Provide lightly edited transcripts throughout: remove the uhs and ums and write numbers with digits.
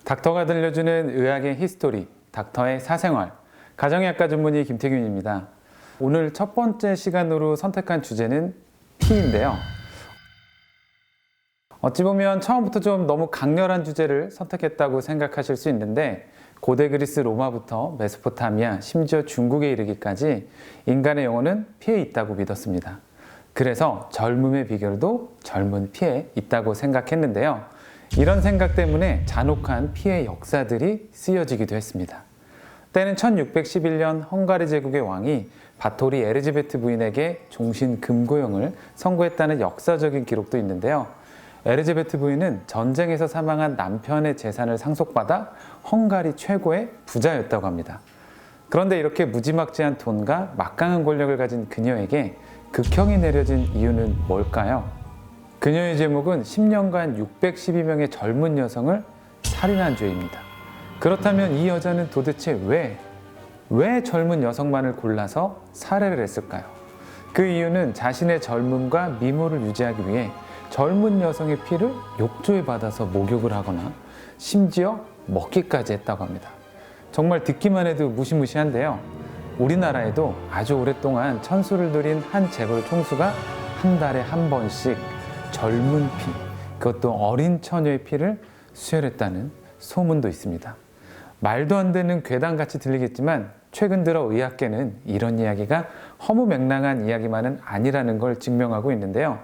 닥터가 들려주는 의학의 히스토리, 닥터의 사생활, 가정의학과 전문의 김태균입니다. 오늘 첫 번째 시간으로 선택한 주제는 피인데요. 어찌 보면 처음부터 좀 너무 강렬한 주제를 선택했다고 생각하실 수 있는데, 고대 그리스 로마부터 메소포타미아, 심지어 중국에 이르기까지 인간의 영혼은 피에 있다고 믿었습니다. 그래서 젊음의 비결도 젊은 피에 있다고 생각했는데요. 이런 생각 때문에 잔혹한 피의 역사들이 쓰여지기도 했습니다. 때는 1611년 헝가리 제국의 왕이 바토리 에르즈베트 부인에게 종신 금고형을 선고했다는 역사적인 기록도 있는데요. 에르즈베트 부인은 전쟁에서 사망한 남편의 재산을 상속받아 헝가리 최고의 부자였다고 합니다. 그런데 이렇게 무지막지한 돈과 막강한 권력을 가진 그녀에게 극형이 내려진 이유는 뭘까요? 그녀의 제목은 10년간 612명의 젊은 여성을 살인한 죄입니다. 그렇다면 이 여자는 도대체 왜 젊은 여성만을 골라서 살해를 했을까요? 그 이유는 자신의 젊음과 미모를 유지하기 위해 젊은 여성의 피를 욕조에 받아서 목욕을 하거나 심지어 먹기까지 했다고 합니다. 정말 듣기만 해도 무시무시한데요. 우리나라에도 아주 오랫동안 천수를 누린 한 재벌 총수가 한 달에 한 번씩 젊은 피, 그것도 어린 처녀의 피를 수혈했다는 소문도 있습니다. 말도 안 되는 괴담같이 들리겠지만 최근 들어 의학계는 이런 이야기가 허무맹랑한 이야기만은 아니라는 걸 증명하고 있는데요.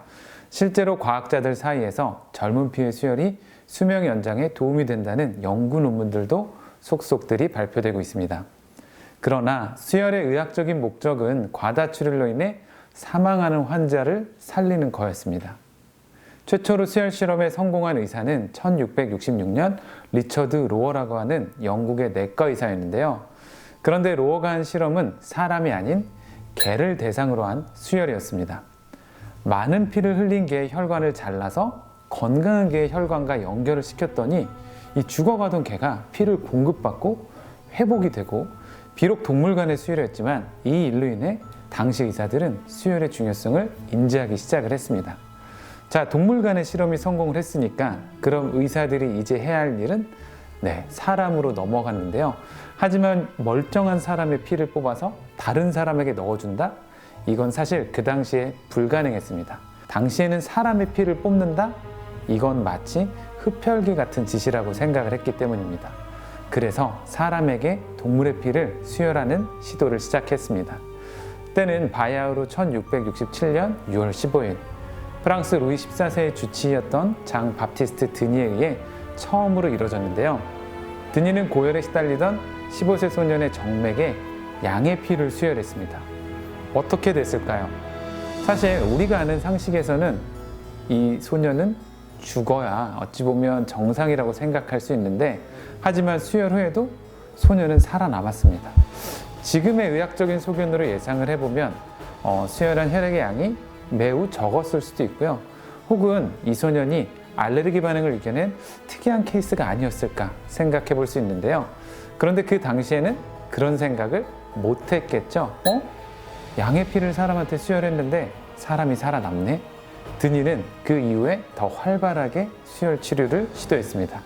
실제로 과학자들 사이에서 젊은 피의 수혈이 수명 연장에 도움이 된다는 연구 논문들도 속속들이 발표되고 있습니다. 그러나 수혈의 의학적인 목적은 과다출혈로 인해 사망하는 환자를 살리는 거였습니다. 최초로 수혈 실험에 성공한 의사는 1666년 리처드 로어라고 하는 영국의 내과 의사였는데요. 그런데 로어가 한 실험은 사람이 아닌 개를 대상으로 한 수혈이었습니다. 많은 피를 흘린 개의 혈관을 잘라서 건강한 개의 혈관과 연결을 시켰더니 이 죽어가던 개가 피를 공급받고 회복이 되고, 비록 동물 간의 수혈이었지만 이 일로 인해 당시 의사들은 수혈의 중요성을 인지하기 시작을 했습니다. 자, 동물 간의 실험이 성공을 했으니까 그럼 의사들이 이제 해야 할 일은 사람으로 넘어갔는데요. 하지만 멀쩡한 사람의 피를 뽑아서 다른 사람에게 넣어준다? 이건 사실 그 당시에 불가능했습니다. 당시에는 사람의 피를 뽑는다? 이건 마치 흡혈귀 같은 짓이라고 생각을 했기 때문입니다. 그래서 사람에게 동물의 피를 수혈하는 시도를 시작했습니다. 때는 바야흐로 1667년 6월 15일 프랑스 루이 14세의 주치의였던 장 바티스트 드니에 의해 처음으로 이뤄졌는데요. 드니는 고열에 시달리던 15세 소년의 정맥에 양의 피를 수혈했습니다. 어떻게 됐을까요? 사실 우리가 아는 상식에서는 이 소년은 죽어야 어찌 보면 정상이라고 생각할 수 있는데, 하지만 수혈 후에도 소년은 살아남았습니다. 지금의 의학적인 소견으로 예상을 해보면 수혈한 혈액의 양이 매우 적었을 수도 있고요. 혹은 이 소년이 알레르기 반응을 이겨낸 특이한 케이스가 아니었을까 생각해 볼 수 있는데요. 그런데 그 당시에는 그런 생각을 못 했겠죠. 양의 피를 사람한테 수혈했는데 사람이 살아남네? 드니는 그 이후에 더 활발하게 수혈 치료를 시도했습니다.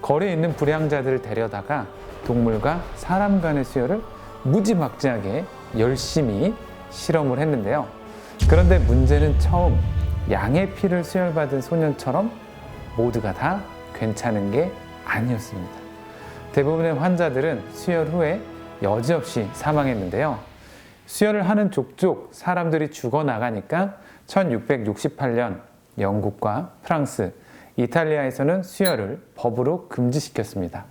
거리에 있는 불량자들을 데려다가 동물과 사람 간의 수혈을 무지막지하게 열심히 실험을 했는데요. 그런데 문제는 처음 양의 피를 수혈받은 소년처럼 모두가 다 괜찮은 게 아니었습니다. 대부분의 환자들은 수혈 후에 여지없이 사망했는데요. 수혈을 하는 족족 사람들이 죽어나가니까 1668년 영국과 프랑스, 이탈리아에서는 수혈을 법으로 금지시켰습니다.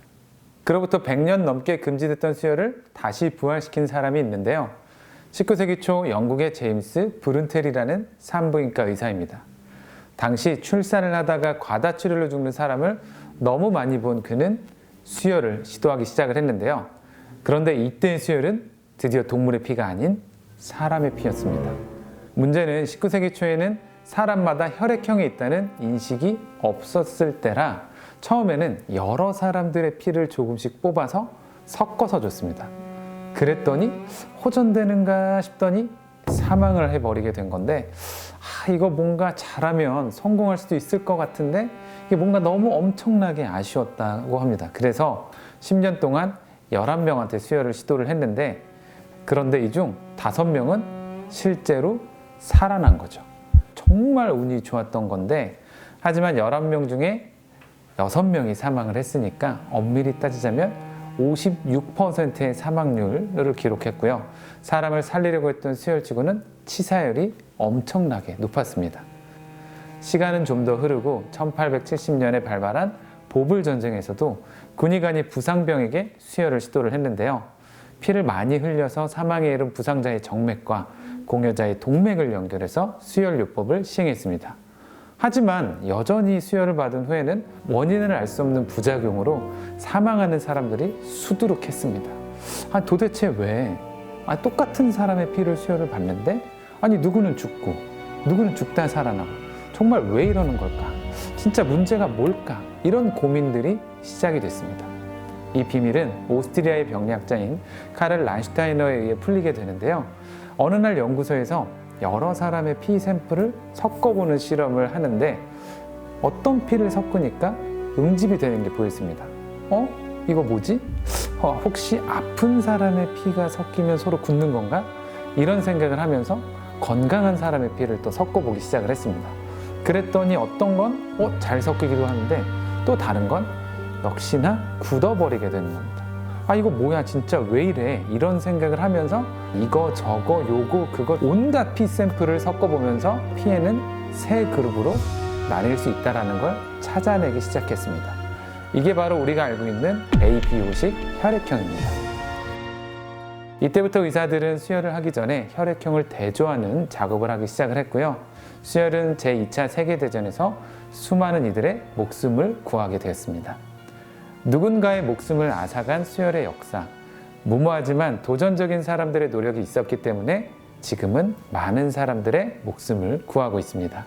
그로부터 100년 넘게 금지됐던 수혈을 다시 부활시킨 사람이 있는데요. 19세기 초 영국의 제임스 브룬텔이라는 산부인과 의사입니다. 당시 출산을 하다가 과다출혈로 죽는 사람을 너무 많이 본 그는 수혈을 시도하기 시작을 했는데요. 그런데 이때의 수혈은 드디어 동물의 피가 아닌 사람의 피였습니다. 문제는 19세기 초에는 사람마다 혈액형이 있다는 인식이 없었을 때라 처음에는 여러 사람들의 피를 조금씩 뽑아서 섞어서 줬습니다. 그랬더니 호전되는가 싶더니 사망을 해버리게 된 건데, 이거 뭔가 잘하면 성공할 수도 있을 것 같은데 이게 뭔가 너무 엄청나게 아쉬웠다고 합니다. 그래서 10년 동안 11명한테 수혈을 시도를 했는데 그런데 이 중 5명은 실제로 살아난 거죠. 정말 운이 좋았던 건데 하지만 11명 중에 6명이 사망을 했으니까 엄밀히 따지자면 56%의 사망률을 기록했고요. 사람을 살리려고 했던 수혈치고는 치사율이 엄청나게 높았습니다. 시간은 좀 더 흐르고 1870년에 발발한 보불 전쟁에서도 군의관이 부상병에게 수혈을 시도를 했는데요. 피를 많이 흘려서 사망에 이른 부상자의 정맥과 공여자의 동맥을 연결해서 수혈요법을 시행했습니다. 하지만 여전히 수혈을 받은 후에는 원인을 알 수 없는 부작용으로 사망하는 사람들이 수두룩했습니다. 도대체 왜? 똑같은 사람의 피를 수혈을 받는데 누구는 죽고 누구는 죽다 살아나고 정말 왜 이러는 걸까? 진짜 문제가 뭘까? 이런 고민들이 시작이 됐습니다. 이 비밀은 오스트리아의 병리학자인 카를 란슈타이너에 의해 풀리게 되는데요. 어느 날 연구소에서 여러 사람의 피 샘플을 섞어보는 실험을 하는데 어떤 피를 섞으니까 응집이 되는 게 보였습니다. 이거 뭐지? 혹시 아픈 사람의 피가 섞이면 서로 굳는 건가? 이런 생각을 하면서 건강한 사람의 피를 또 섞어보기 시작을 했습니다. 그랬더니 어떤 건 잘 섞이기도 하는데 또 다른 건 역시나 굳어버리게 되는 겁니다. 이거 뭐야 진짜 왜 이래 이런 생각을 하면서 이거 저거 요거 그거 온갖 피 샘플을 섞어보면서 피에는 세 그룹으로 나뉠 수 있다는 걸 찾아내기 시작했습니다. 이게 바로 우리가 알고 있는 ABO식 혈액형입니다. 이때부터 의사들은 수혈을 하기 전에 혈액형을 대조하는 작업을 하기 시작을 했고요. 수혈은 제2차 세계대전에서 수많은 이들의 목숨을 구하게 되었습니다. 누군가의 목숨을 앗아간 수혈의 역사, 무모하지만 도전적인 사람들의 노력이 있었기 때문에 지금은 많은 사람들의 목숨을 구하고 있습니다.